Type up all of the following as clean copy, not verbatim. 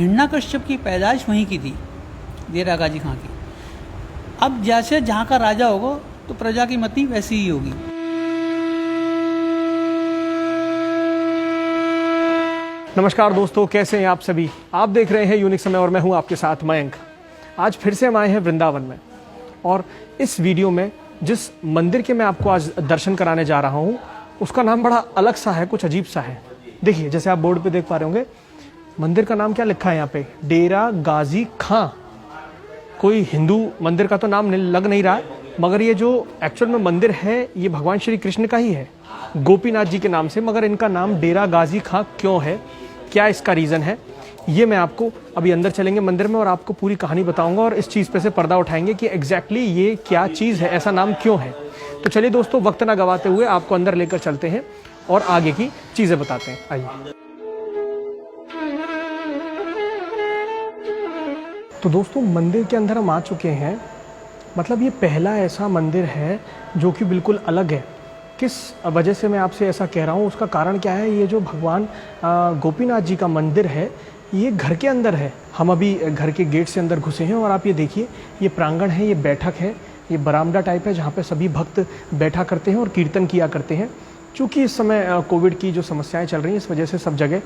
हिरण्यकश्यप की पैदाइश वहीं की थी, डेरा गाजी खां की। अब जैसे जहाँ का राजा होगा तो प्रजा की मति वैसी ही होगी। नमस्कार दोस्तों, कैसे हैं आप सभी। आप देख रहे हैं यूनिक समय और मैं हूं आपके साथ मयंक। आज फिर से हम आए हैं वृंदावन में और इस वीडियो में जिस मंदिर के मैं आपको आज दर्शन कराने जा रहा हूं उसका नाम बड़ा अलग सा है, कुछ अजीब सा है। देखिए, जैसे आप बोर्ड पे देख पा रहे होंगे, मंदिर का नाम क्या लिखा है यहाँ पे, डेरा गाजी खां। कोई हिंदू मंदिर का तो नाम लग नहीं रहा है, मगर ये जो एक्चुअल में मंदिर है ये भगवान श्री कृष्ण का ही है, गोपीनाथ जी के नाम से। मगर इनका नाम डेरा गाजी खां क्यों है, क्या इसका रीज़न है, ये मैं आपको अभी अंदर चलेंगे मंदिर में और आपको पूरी कहानी बताऊंगा और इस चीज़ पे से पर्दा उठाएंगे कि एग्जैक्टली ये क्या चीज़ है, ऐसा नाम क्यों है। तो चलिए दोस्तों, वक्त ना गवाते हुए आपको अंदर लेकर चलते हैं और आगे की चीज़ें बताते हैं। आइए। तो दोस्तों, मंदिर के अंदर हम आ चुके हैं। मतलब ये पहला ऐसा मंदिर है जो कि बिल्कुल अलग है। किस वजह से मैं आपसे ऐसा कह रहा हूँ, उसका कारण क्या है। ये जो भगवान गोपीनाथ जी का मंदिर है ये घर के अंदर है। हम अभी घर के गेट से अंदर घुसे हैं और आप ये देखिए, ये प्रांगण है, ये बैठक है, ये बरामदा टाइप है जहाँ पे सभी भक्त बैठा करते हैं और कीर्तन किया करते हैं। चूँकि इस समय कोविड की जो समस्याएँ चल रही हैं, इस वजह से सब जगह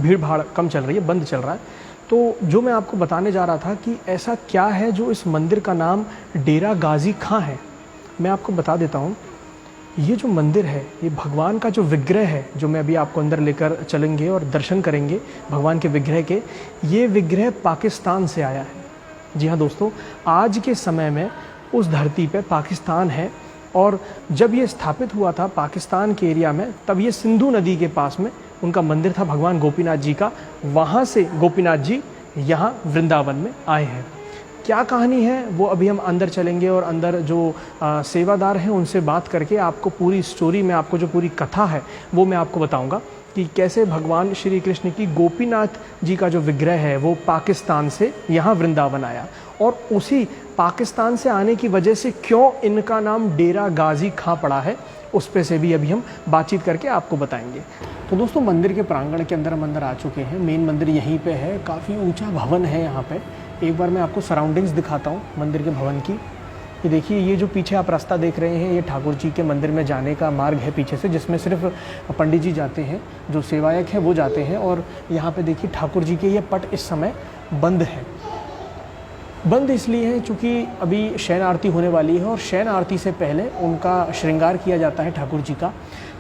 भीड़ भाड़ कम चल रही है, बंद चल रहा है। तो जो मैं आपको बताने जा रहा था कि ऐसा क्या है जो इस मंदिर का नाम डेरा गाजी खां है, मैं आपको बता देता हूँ। ये जो मंदिर है, ये भगवान का जो विग्रह है, जो मैं अभी आपको अंदर लेकर चलेंगे और दर्शन करेंगे भगवान के विग्रह के, ये विग्रह पाकिस्तान से आया है। जी हाँ दोस्तों, आज के समय में उस धरती पे पाकिस्तान है और जब ये स्थापित हुआ था पाकिस्तान के एरिया में, तब ये सिंधु नदी के पास में उनका मंदिर था भगवान गोपीनाथ जी का। वहाँ से गोपीनाथ जी यहाँ वृंदावन में आए हैं। क्या कहानी है वो अभी हम अंदर चलेंगे और अंदर जो सेवादार हैं उनसे बात करके आपको पूरी स्टोरी में, आपको जो पूरी कथा है वो मैं आपको बताऊंगा कि कैसे भगवान श्री कृष्ण की गोपीनाथ जी का जो विग्रह है वो पाकिस्तान से यहाँ वृंदावन आया और उसी पाकिस्तान से आने की वजह से क्यों इनका नाम डेरा गाजी खां पड़ा है, उस पे से भी अभी हम बातचीत करके आपको बताएंगे। तो दोस्तों, मंदिर के प्रांगण के अंदर हम अंदर आ चुके हैं। मेन मंदिर यहीं पे है, काफ़ी ऊंचा भवन है यहाँ पे। एक बार मैं आपको सराउंडिंग्स दिखाता हूँ मंदिर के भवन की। ये देखिए, ये जो पीछे आप रास्ता देख रहे हैं, ये ठाकुर जी के मंदिर में जाने का मार्ग है पीछे से, जिसमें सिर्फ पंडित जी जाते हैं, जो सेवायक हैं वो जाते हैं। और यहाँ पे देखिए ठाकुर जी के ये पट इस समय बंद है। बंद इसलिए है चूँकि अभी शयन आरती होने वाली है और शयन आरती से पहले उनका श्रृंगार किया जाता है ठाकुर जी का,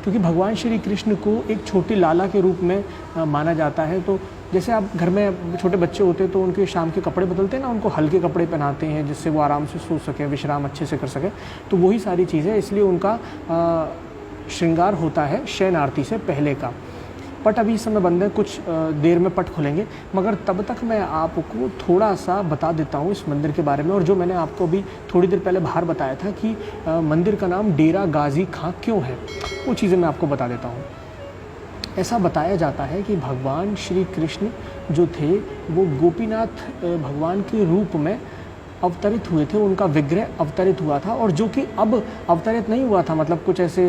क्योंकि भगवान श्री कृष्ण को एक छोटी लाला के रूप में माना जाता है। तो जैसे आप घर में छोटे बच्चे होते हैं तो उनके शाम के कपड़े बदलते हैं ना, उनको हल्के कपड़े पहनाते हैं जिससे वो आराम से सो सके, विश्राम अच्छे से कर सके। तो वही सारी चीज़ें, इसलिए उनका श्रृंगार होता है शयन आरती से पहले का। पट अभी इस समय बंद है, कुछ देर में पट खुलेंगे, मगर तब तक मैं आपको थोड़ा सा बता देता हूँ इस मंदिर के बारे में। और जो मैंने आपको अभी थोड़ी देर पहले बाहर बताया था कि मंदिर का नाम डेरा गाजी खां क्यों है, वो चीज़ें मैं आपको बता देता हूँ। ऐसा बताया जाता है कि भगवान श्री कृष्ण जो थे वो गोपीनाथ भगवान के रूप में अवतरित हुए थे, उनका विग्रह अवतरित हुआ था, और जो कि अब अवतरित नहीं हुआ था, मतलब कुछ ऐसे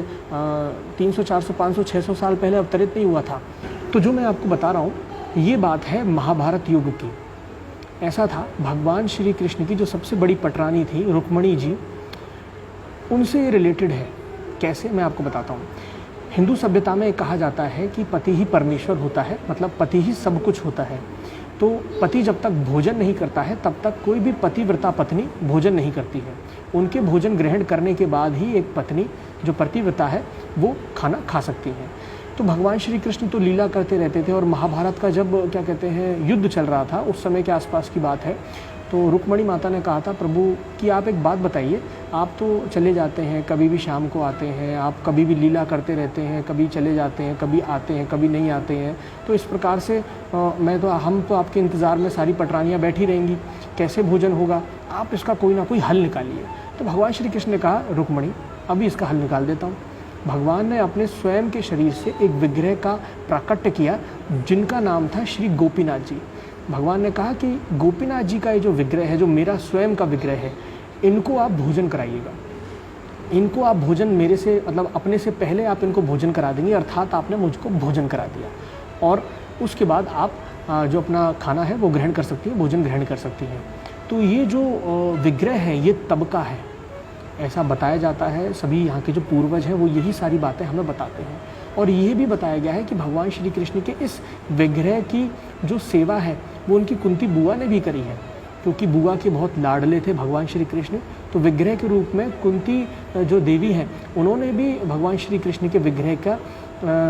300, 400, 500, 600 साल पहले अवतरित नहीं हुआ था। तो जो मैं आपको बता रहा हूँ ये बात है महाभारत युग की। ऐसा था, भगवान श्री कृष्ण की जो सबसे बड़ी पटरानी थी रुक्मणी जी, उनसे ये रिलेटेड है। कैसे, मैं आपको बताता हूँ। हिंदू सभ्यता में कहा जाता है कि पति ही परमेश्वर होता है, मतलब पति ही सब कुछ होता है। तो पति जब तक भोजन नहीं करता है तब तक कोई भी पतिव्रता पत्नी भोजन नहीं करती है। उनके भोजन ग्रहण करने के बाद ही एक पत्नी जो पतिव्रता है वो खाना खा सकती है। तो भगवान श्री कृष्ण तो लीला करते रहते थे और महाभारत का जब क्या कहते हैं युद्ध चल रहा था, उस समय के आसपास की बात है। तो रुक्मणी माता ने कहा था प्रभु कि आप एक बात बताइए, आप तो चले जाते हैं, कभी भी शाम को आते हैं, आप कभी भी लीला करते रहते हैं, कभी चले जाते हैं, कभी आते हैं, कभी नहीं आते हैं। तो इस प्रकार से हम तो आपके इंतज़ार में सारी पटरानियाँ बैठी रहेंगी, कैसे भोजन होगा, आप इसका कोई ना कोई हल निकालिए। तो भगवान श्री कृष्ण ने कहा रुक्मणी अभी इसका हल निकाल देता हूँ। भगवान ने अपने स्वयं के शरीर से एक विग्रह का प्राकट्य किया जिनका नाम था श्री गोपीनाथ जी। भगवान ने कहा कि गोपीनाथ जी का ये जो विग्रह है, जो मेरा स्वयं का विग्रह है, इनको आप भोजन कराइएगा। इनको आप भोजन मेरे से, मतलब अपने से पहले आप इनको भोजन करा देंगे, अर्थात आपने मुझको भोजन करा दिया, और उसके बाद आप जो अपना खाना है वो ग्रहण कर सकती है, भोजन ग्रहण कर सकती हैं। तो ये जो विग्रह है ये तब का है, ऐसा बताया जाता है। सभी यहाँ के जो पूर्वज हैं वो यही सारी बातें हमें बताते हैं। और ये भी बताया गया है कि भगवान श्री कृष्ण के इस विग्रह की जो सेवा है वो उनकी कुंती बुआ ने भी करी है, क्योंकि बुआ के बहुत लाडले थे भगवान श्री कृष्ण। तो विग्रह के रूप में कुंती जो देवी हैं उन्होंने भी भगवान श्री कृष्ण के विग्रह का,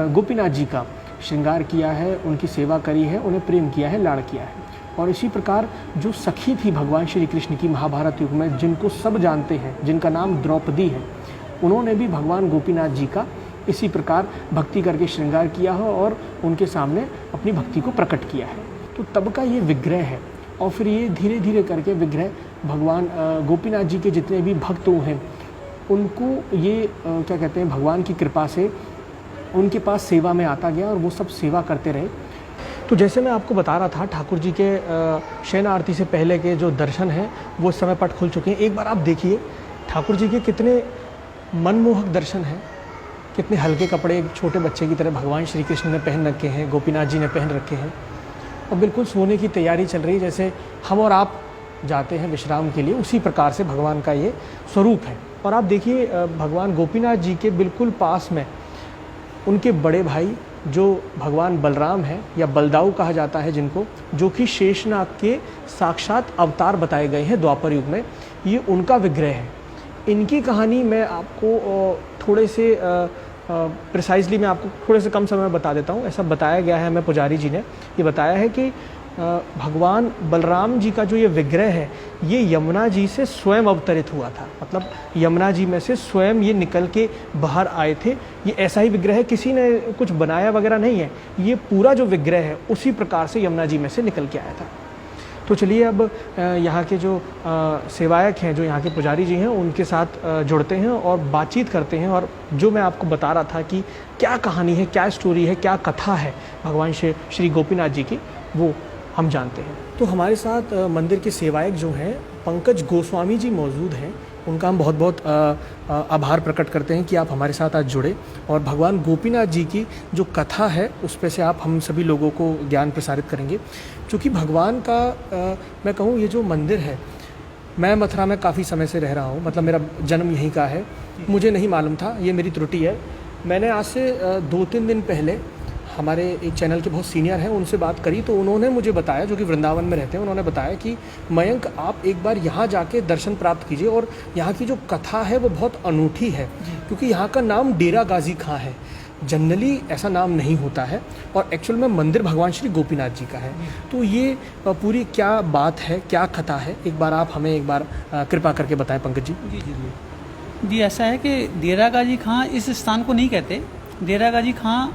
गोपीनाथ जी का श्रृंगार किया है, उनकी सेवा करी है, उन्हें प्रेम किया है, लाड़ किया है। और इसी प्रकार जो सखी थी भगवान श्री कृष्ण की महाभारत युग में, जिनको सब जानते हैं, जिनका नाम द्रौपदी है, उन्होंने भी भगवान गोपीनाथ जी का इसी प्रकार भक्ति करके श्रृंगार किया हो और उनके सामने अपनी भक्ति को प्रकट किया है। तो तब का ये विग्रह है। और फिर ये धीरे धीरे करके विग्रह भगवान गोपीनाथ जी के जितने भी भक्त हैं उनको ये क्या कहते हैं, भगवान की कृपा से उनके पास सेवा में आता गया और वो सब सेवा करते रहे। तो जैसे मैं आपको बता रहा था, ठाकुर जी के शयन आरती से पहले के जो दर्शन हैं वो इस समय पट खुल चुके हैं। एक बार आप देखिए ठाकुर जी के कितने मनमोहक दर्शन हैं, कितने हल्के कपड़े एक छोटे बच्चे की तरह भगवान श्री कृष्ण ने पहन रखे हैं, गोपीनाथ जी ने पहन रखे हैं, और बिल्कुल सोने की तैयारी चल रही है जैसे हम और आप जाते हैं विश्राम के लिए, उसी प्रकार से भगवान का ये स्वरूप है। और आप देखिए भगवान गोपीनाथ जी के बिल्कुल पास में उनके बड़े भाई जो भगवान बलराम हैं, या बलदाऊ कहा जाता है जिनको, जो कि शेषनाग के साक्षात अवतार बताए गए हैं द्वापर युग में, ये उनका विग्रह है। इनकी कहानी मैं आपको थोड़े से प्रिसाइजली मैं आपको थोड़े से कम समय में बता देता हूँ। ऐसा बताया गया है हमें, पुजारी जी ने ये बताया है कि भगवान बलराम जी का जो ये विग्रह है ये यमुना जी से स्वयं अवतरित हुआ था। मतलब यमुना जी में से स्वयं ये निकल के बाहर आए थे। ये ऐसा ही विग्रह है, किसी ने कुछ बनाया वगैरह नहीं है, ये पूरा जो विग्रह है उसी प्रकार से यमुना जी में से निकल के आया था। तो चलिए अब यहाँ के जो सेवायक हैं, जो यहाँ के पुजारी जी हैं, उनके साथ जुड़ते हैं और बातचीत करते हैं। और जो मैं आपको बता रहा था कि क्या कहानी है, क्या स्टोरी है, क्या कथा है भगवान श्री गोपीनाथ जी की, वो हम जानते हैं। तो हमारे साथ मंदिर के सेवायक जो हैं पंकज गोस्वामी जी मौजूद हैं। उनका हम बहुत बहुत आभार प्रकट करते हैं कि आप हमारे साथ आज जुड़े और भगवान गोपीनाथ जी की जो कथा है उस पे से आप हम सभी लोगों को ज्ञान प्रसारित करेंगे। क्योंकि भगवान का मैं कहूँ ये जो मंदिर है, मैं मथुरा में काफ़ी समय से रह रहा हूँ, मतलब मेरा जन्म यहीं का है, मुझे नहीं मालूम था, ये मेरी त्रुटि है। मैंने आज से 2-3 दिन पहले हमारे एक चैनल के बहुत सीनियर हैं, उनसे बात करी तो उन्होंने मुझे बताया, जो कि वृंदावन में रहते हैं, उन्होंने बताया कि मयंक आप एक बार यहाँ जाके दर्शन प्राप्त कीजिए और यहाँ की जो कथा है वो बहुत अनूठी है। क्योंकि यहाँ का नाम डेरा गाजी खां है, जनरली ऐसा नाम नहीं होता है, और एक्चुअल में मंदिर भगवान श्री गोपीनाथ जी का है। तो ये पूरी क्या बात है, क्या कथा है, एक बार आप हमें एक बार कृपा करके बताएं पंकज जी। जी जी जी ऐसा है कि डेरा गाजी खां इस स्थान को नहीं कहते। डेरा गाजी खां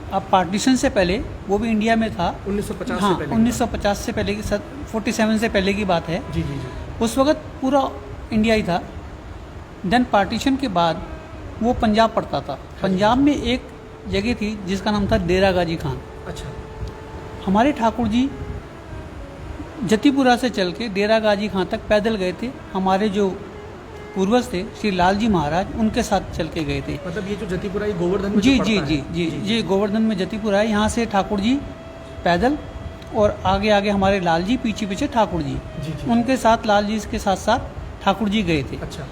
अब पार्टीशन से पहले, वो भी इंडिया में था 1950 हाँ, से पहले 1950 से पहले की 47 से पहले की बात है। जी जी जी। उस वक्त पूरा इंडिया ही था। देन पार्टीशन के बाद वो पंजाब पड़ता था। पंजाब में एक जगह थी जिसका नाम था डेरा गाजी खान। अच्छा। हमारे ठाकुर जी जतीपुरा से चल के डेरा गाजी खां तक पैदल गए थे। हमारे जो पूर्वज थे श्री लाल जी महाराज, उनके साथ चल के गए थे। मतलब ये जो जतीपुरा, ये गोवर्धन में जी जो जी पड़ता जी है। जी ये गोवर्धन में जतीपुरा है। यहाँ से ठाकुर जी पैदल, और आगे आगे हमारे लाल जी, पीछे पीछे ठाकुर जी, जी। उनके साथ लाल जी के साथ साथ ठाकुर जी गए थे। अच्छा।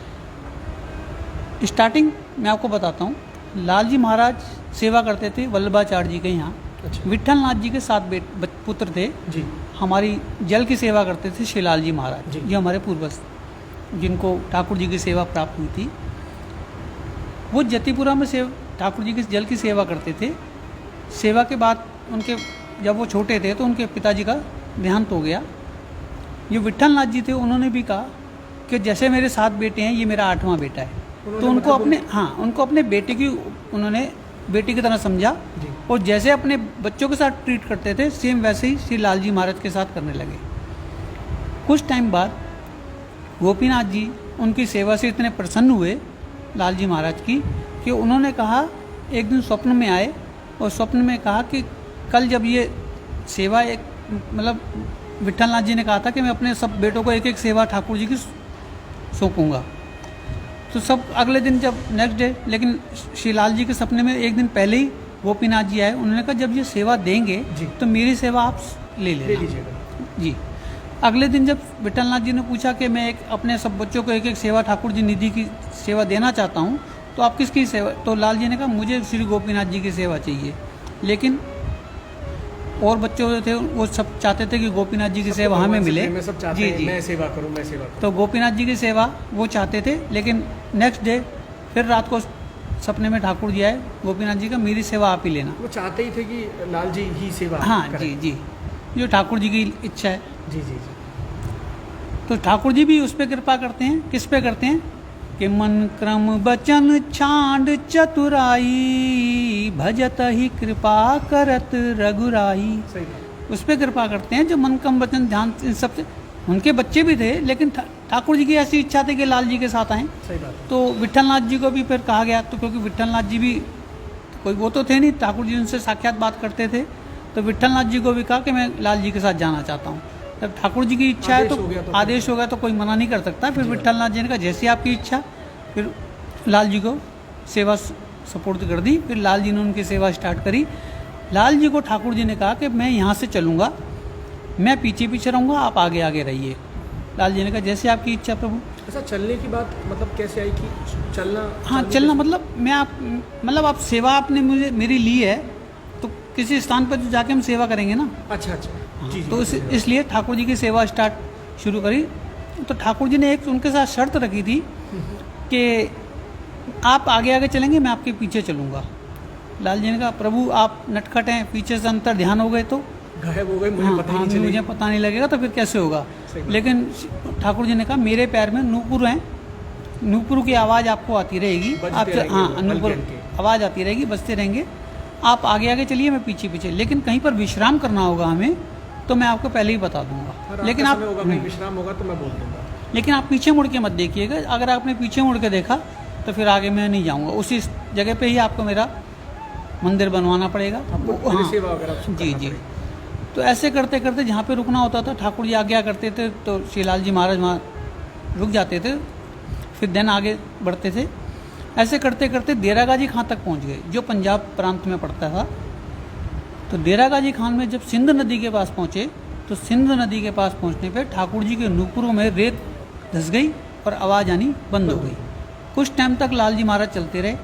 स्टार्टिंग मैं आपको बताता हूँ। लाल जी महाराज सेवा करते थे वल्लभाचार्य जी के यहाँ। अच्छा। विट्ठल नाथ जी के 7 पुत्र थे। जी। हमारी जल की सेवा करते थे श्री लाल जी महाराज जी। जो हमारे पूर्वज, जिनको ठाकुर जी की सेवा प्राप्त हुई थी। वो जतीपुरा में ठाकुर जी की जल की सेवा करते थे। सेवा के बाद उनके, जब वो छोटे थे तो उनके पिताजी का देहांत हो गया। ये विट्ठल नाथ जी थे, उन्होंने भी कहा कि जैसे मेरे 7 बेटे हैं, ये मेरा 8वां बेटा है। तो उनको मतलब उनको अपने बेटे की, उन्होंने बेटी की तरह समझा, और जैसे अपने बच्चों के साथ ट्रीट करते थे सेम वैसे ही श्री लाल जी महाराज के साथ करने लगे। कुछ टाइम बाद गोपीनाथ जी उनकी सेवा से इतने प्रसन्न हुए लाल जी महाराज की, कि उन्होंने कहा, एक दिन स्वप्न में आए और स्वप्न में कहा कि कल जब ये सेवा एक, मतलब विट्ठल नाथ जी ने कहा था कि मैं अपने सब बेटों को एक एक सेवा ठाकुर जी की सौंपूंगा। तो सब अगले दिन, जब नेक्स्ट डे, लेकिन श्री लाल जी के सपने में एक दिन पहले ही गोपीनाथ जी आए, उन्होंने कहा जब ये सेवा देंगे जी। तो मेरी सेवा आप ले ले लेना। लीजिएगा। जी। अगले दिन जब विठलनाथ जी ने पूछा कि मैं एक अपने सब बच्चों को एक एक सेवा ठाकुर जी निधि की सेवा देना चाहता हूँ, तो आप किसकी सेवा? तो लाल जी ने कहा मुझे श्री गोपीनाथ जी की सेवा चाहिए। लेकिन और बच्चों जो थे वो सब चाहते थे कि गोपीनाथ जी की सेवा हमें मिले। मैं सब चाहते हैं मैं सेवा करूं, मैं सेवा करूं। तो गोपीनाथ जी की सेवा वो चाहते थे, लेकिन नेक्स्ट डे फिर रात को सपने में ठाकुर जी आए, गोपीनाथ जी का मेरी सेवा आप ही लेना। वो चाहते ही थे कि लाल जी ही सेवा हाँ करें। जी जी, जो ठाकुर जी की इच्छा है। जी जी जी। तो ठाकुर जी भी उस पर कृपा करते हैं। किस पे करते हैं? कि मन क्रम बचन छांड चतुराई, भजत ही कृपा करत रघुराई। सही बात। उस पर कृपा करते हैं जो मन क्रम बचन ध्यान, इन सबसे उनके बच्चे भी थे, लेकिन ठाकुर जी की ऐसी इच्छा थी कि लाल जी के साथ आएँ। सही बात है। तो विठलनाथ जी को भी फिर कहा गया, तो क्योंकि विठलनाथ जी भी कोई वो तो थे नहीं, ठाकुर जी उनसे साक्षात बात करते थे, तो विठलनाथ जी को भी कहा कि मैं लाल जी के साथ जाना चाहता हूँ। जब ठाकुर जी की इच्छा है तो आदेश हो गया तो कोई मना नहीं कर सकता। फिर विठलनाथ जी ने कहा जैसी आपकी इच्छा, फिर लाल जी को सेवा सपोर्ट कर दी। फिर लाल जी ने उनकी सेवा स्टार्ट करी। लाल जी को ठाकुर जी ने कहा कि मैं यहाँ से चलूँगा, मैं पीछे पीछे रहूँगा, आप आगे आगे रहिए। लाल जी ने कहा जैसे आपकी इच्छा प्रभु। ऐसा चलने की बात मतलब कैसे आई कि चलना? हाँ चलना मतलब मैं आप सेवा आपने मुझे मेरी ली है, तो किसी स्थान पर जाके हम सेवा करेंगे ना। अच्छा अच्छा। जी जी। तो इसलिए ठाकुर जी की सेवा शुरू करी। तो ठाकुर जी ने एक उनके साथ शर्त रखी थी कि आप आगे आगे चलेंगे, मैं आपके पीछे चलूँगा। लाल जी ने कहा प्रभु आप नटखट हैं, पीछे से अंतर ध्यान हो गए तो गायब हो गए, मुझे हाँ, पता ही हाँ, नहीं मुझे पता नहीं लगेगा तो फिर कैसे होगा। सही बात। लेकिन ठाकुर जी ने कहा मेरे पैर में नूपुर हैं, नूपुर की आवाज़ आपको आती रहेगी, बजते आप रहेंगे हाँ वो, नूपुर हल्के हल्के। आवाज़ आती रहेगी, बजते रहेंगे। आप आगे आगे चलिए, मैं पीछे पीछे, लेकिन कहीं पर विश्राम करना होगा हमें तो मैं आपको पहले ही बता दूंगा। लेकिन आप होगा कहीं विश्राम होगा तो मैं बोल दूंगा। लेकिन आप पीछे मुड़ के मत देखिएगा। अगर आपने पीछे मुड़ के देखा तो फिर आगे मैं नहीं जाऊंगा। उसी जगह पे ही आपको मेरा मंदिर बनवाना पड़ेगा। हाँ, सेवा वगैरह सब जी करना जी। पड़ेगा। तो ऐसे करते करते जहाँ पे रुकना होता था ठाकुर जी आज्ञा करते थे, तो श्री लाल जी महाराज वहाँ रुक जाते थे, फिर दिन आगे बढ़ते थे। ऐसे करते करते देरा गाजी खां तक पहुँच गए, जो पंजाब प्रांत में पड़ता था। तो देरा गाजी खान में जब सिंध नदी के पास पहुँचे, तो सिंध नदी के पास पहुँचने पे ठाकुर जी के नूपुरों में रेत धस गई और आवाज़ आनी बंद हो गई। कुछ टाइम तक लाल जी महाराज चलते रहे,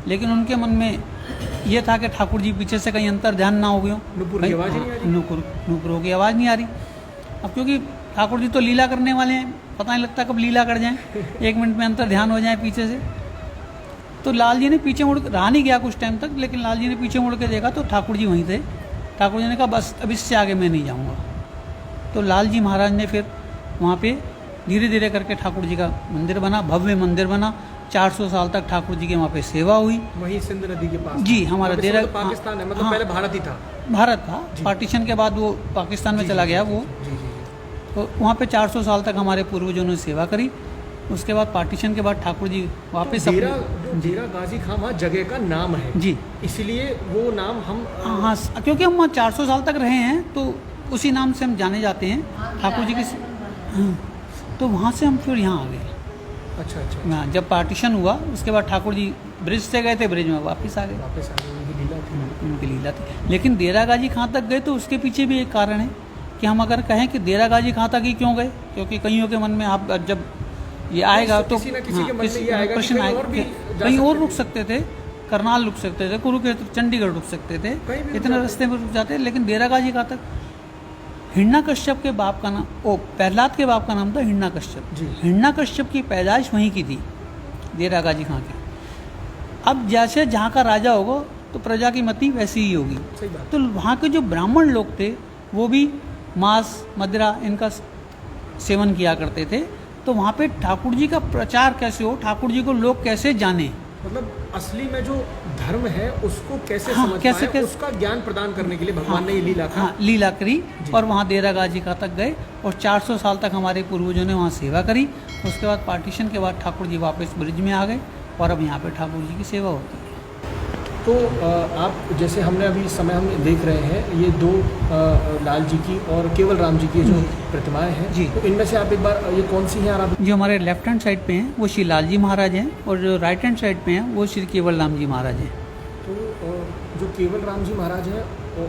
लेकिन उनके मन में ये था कि ठाकुर जी पीछे से कहीं अंतर ध्यान ना हो गया, नूपुर की आवाज़ नहीं आ रही। नूपुरों की आवाज़ नहीं आ रही। अब क्योंकि ठाकुर जी तो लीला करने वाले हैं, पता नहीं लगता कब लीला कर जाएं, 1 मिनट में अंतर ध्यान हो जाए पीछे से। तो लाल जी ने पीछे मुड़, रहा नहीं गया कुछ टाइम तक, लेकिन लाल जी ने पीछे मुड़ के देखा तो ठाकुर जी वहीं थे। ठाकुर जी ने कहा बस अब इससे आगे मैं नहीं जाऊँगा। तो लाल जी महाराज ने फिर वहाँ पे धीरे धीरे करके ठाकुर जी का मंदिर बना, भव्य मंदिर बना। 400 साल तक ठाकुर जी के वहाँ पे सेवा हुई। वहीं सिंध नदी के पास? जी, हमारा देरा तो पाकिस्तान है, मतलब हाँ, पहले भारत ही था। भारत था, पार्टीशन के बाद वो पाकिस्तान में चला गया वो। जी जी। तो वहाँ पे 400 साल तक हमारे पूर्वजों ने सेवा करी। उसके बाद पार्टीशन के बाद ठाकुर जी वापस देरा गाजी खां वहाँ जगह का नाम है जी, इसलिए वो नाम हम हाँ क्योंकि हम वहाँ 400 साल तक रहे हैं तो उसी नाम से हम जाने जाते हैं ठाकुर जी के। तो वहाँ से हम फिर यहाँ आ गए। अच्छा अच्छा। हाँ, जब पार्टीशन हुआ उसके बाद ठाकुर जी ब्रिज से गए थे, ब्रिज में वापस आ गए। वापस आ गए, उनकी लीला थी। उनकी लीला थी। लेकिन देरा गाजी खां तक गए तो उसके पीछे भी एक कारण है कि हम अगर कहें कि देरा गाजी खां तक ही क्यों गए, क्योंकि कईयों के मन में आप जब ये आएगा तो किसी न किसी के मन में ये आएगा कि प्रश्न कहीं आएगा, और भी जा कहीं और सकते रुक सकते थे, करनाल रुक सकते थे, कुरुक्षेत्र, चंडीगढ़ रुक सकते थे, कहीं भी रुक इतने रास्ते में रुक जाते। लेकिन देरा गाजी खां तक हिरण्यकश्यप के बाप का नाम, प्रहलाद के बाप का नाम था हिरण्यकश्यप। जी। हिरण्यकश्यप की पैदाइश वहीं की थी, देरा गाजी खां की। अब जैसे जहाँ का राजा होगा तो प्रजा की मति वैसी ही होगी। सही बात। तो वहाँ के जो ब्राह्मण लोग थे वो भी मांस मदिरा इनका सेवन किया करते थे। तो वहाँ पे ठाकुर जी का प्रचार कैसे हो, ठाकुर जी को लोग कैसे जाने, मतलब असली में जो धर्म है उसको कैसे हाँ, समझ कैसे- पाएं, कैसे- उसका ज्ञान प्रदान करने के लिए भगवान ने ये लीला का हाँ, लीला करी और वहाँ देरा गाजी का तक गए और 400 साल तक हमारे पूर्वजों ने वहाँ सेवा करी। उसके बाद पार्टीशन के बाद ठाकुर जी वापस ब्रिज में आ गए और अब यहाँ पे ठाकुर जी की सेवा होती है। तो आप जैसे हमने अभी इस समय हम देख रहे हैं ये 2 लाल जी की और केवल राम जी की जो प्रतिमाएं हैं जी। तो इनमें से आप एक बार ये कौन सी हैं और आप जो हमारे लेफ्ट हैंड साइड पे हैं वो श्री लाल जी महाराज हैं और जो राइट हैंड साइड पे हैं वो श्री केवल राम जी महाराज हैं। तो जो केवल राम जी महाराज है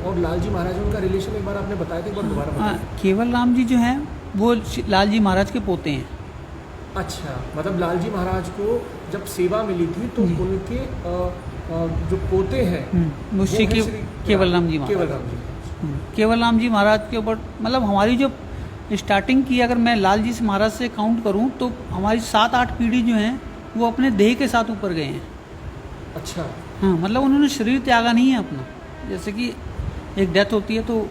और लाल जी महाराज है, उनका रिलेशन एक बार आपने बताया था, एक बार दोबारा हाँ, बताइए। केवल राम जी जो हैं वो लाल जी महाराज के पोते हैं। अच्छा, मतलब लाल जी महाराज को जब सेवा मिली थी तो जी। उनके जो पोते हैं वो वो श्री हैं श्री केवल राम जी केवल महाराज। राम जी। केवल राम जी महाराज के ऊपर मतलब हमारी जो स्टार्टिंग की अगर मैं लाल जी से महाराज से काउंट करूं तो हमारी 7-8 पीढ़ी जो हैं वो अपने देह के साथ ऊपर गए हैं। अच्छा, हाँ, मतलब उन्होंने शरीर त्यागा नहीं है अपना। जैसे कि एक डेथ होती है तो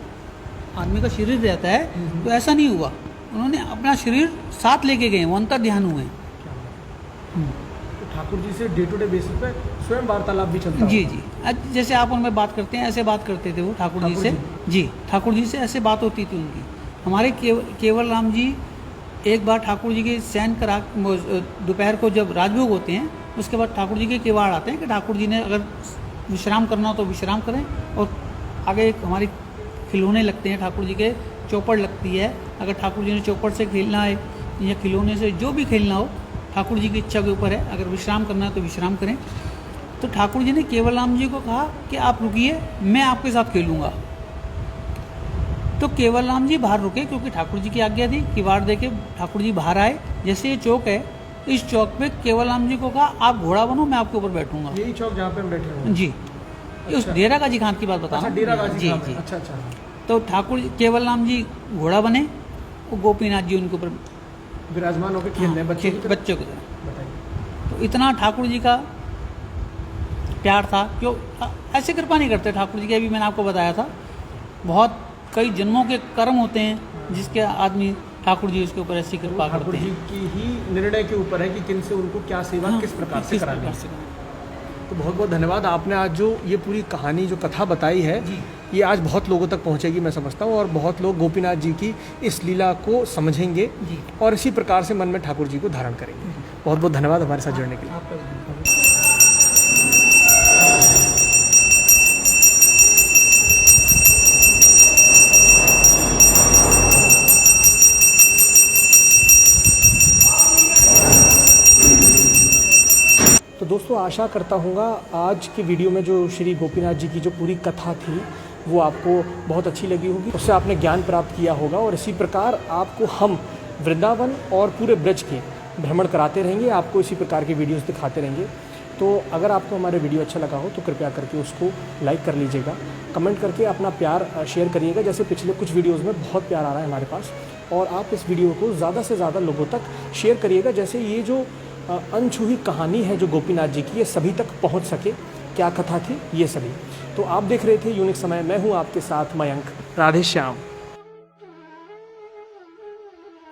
आदमी का शरीर रहता है, तो ऐसा नहीं हुआ, उन्होंने अपना शरीर साथ लेके गए, वो अंतर ध्यान हुए। तो ठाकुर जी से डे टू डे बेसिस पे स्वयं वार्तालाप भी चलता जी होगा। जी, आज जैसे आप उनमें बात करते हैं ऐसे बात करते थे वो ठाकुर जी ठाकुर से। जी। जी, ठाकुर जी से ऐसे बात होती थी उनकी। हमारे केवल राम जी एक बार ठाकुर जी के शयन करा, दोपहर को जब राजभोग होते हैं उसके बाद ठाकुर जी के किवाड़ आते हैं कि ठाकुर जी ने अगर विश्राम करना हो तो विश्राम करें, और आगे एक हमारी खिलौने लगते हैं ठाकुर जी के, चौपड़ लगती है, अगर ठाकुर जी ने चौपड़ से खेलना है या खिलौने से जो भी खेलना हो ठाकुर जी की इच्छा के ऊपर है, अगर विश्राम करना है तो विश्राम करें। तो ठाकुर जी ने केवल राम जी को कहा कि आप रुकिए, मैं आपके साथ खेलूँगा। तो केवल राम जी बाहर रुके क्योंकि ठाकुर जी की आज्ञा थी। किवाड़ दे के ठाकुर जी बाहर आए। जैसे ये चौक है, इस चौक पे केवल राम जी को कहा आप घोड़ा बनो, मैं आपके ऊपर बैठूंगा। यही चौक जहाँ पे हम बैठे हुए हैं। जी, उस डेरा गाजी खान की बात बता रहा अच्छा, हूँ। डेरा गाजी जी खान। जी। अच्छा अच्छा। तो ठाकुर केवल राम जी घोड़ा बने और गोपीनाथ जी उनके ऊपर विराजमान होकर खेल रहे हैं बच्चों की तरह। बच्चों की तरह। बताइए। तो इतना ठाकुर जी का प्यार था। क्यों ऐसे कृपा नहीं करते ठाकुर जी के, अभी मैंने आपको बताया था, बहुत कई जन्मों के कर्म होते हैं जिसके आदमी ठाकुर जी उसके ऊपर ऐसी कृपा ठाकुर करते जी हैं। की ही निर्णय के ऊपर है कि किन से उनको क्या सेवा हाँ, किस प्रकार से किस करानी प्रकार है। से करानी। तो बहुत बहुत धन्यवाद, आपने आज जो ये पूरी कहानी जो कथा बताई है जी। ये आज बहुत लोगों तक पहुंचेगी मैं समझता हूँ, और बहुत लोग गोपीनाथ जी की इस लीला को समझेंगे जी। और इसी प्रकार से मन में ठाकुर जी को धारण करेंगे। बहुत बहुत धन्यवाद हमारे साथ जुड़ने के लिए। आपका भी धन्यवाद। तो दोस्तों, आशा करता हूँगा आज की वीडियो में जो श्री गोपीनाथ जी की जो पूरी कथा थी वो आपको बहुत अच्छी लगी होगी, उससे आपने ज्ञान प्राप्त किया होगा, और इसी प्रकार आपको हम वृंदावन और पूरे ब्रज के भ्रमण कराते रहेंगे, आपको इसी प्रकार की वीडियोस दिखाते रहेंगे। तो अगर आपको हमारा वीडियो अच्छा लगा हो तो कृपया करके उसको लाइक कर लीजिएगा, कमेंट करके अपना प्यार शेयर करिएगा। जैसे पिछले कुछ वीडियोज़ में बहुत प्यार आ रहा है हमारे पास, और आप इस वीडियो को ज़्यादा से ज़्यादा लोगों तक शेयर करिएगा, जैसे ये जो अनछुई कहानी है जो गोपीनाथ जी की, ये सभी तक पहुंच सके। क्या कथा थी ये सभी। तो आप देख रहे थे यूनिक समय, मैं हूं आपके साथ मयंक। राधे श्याम।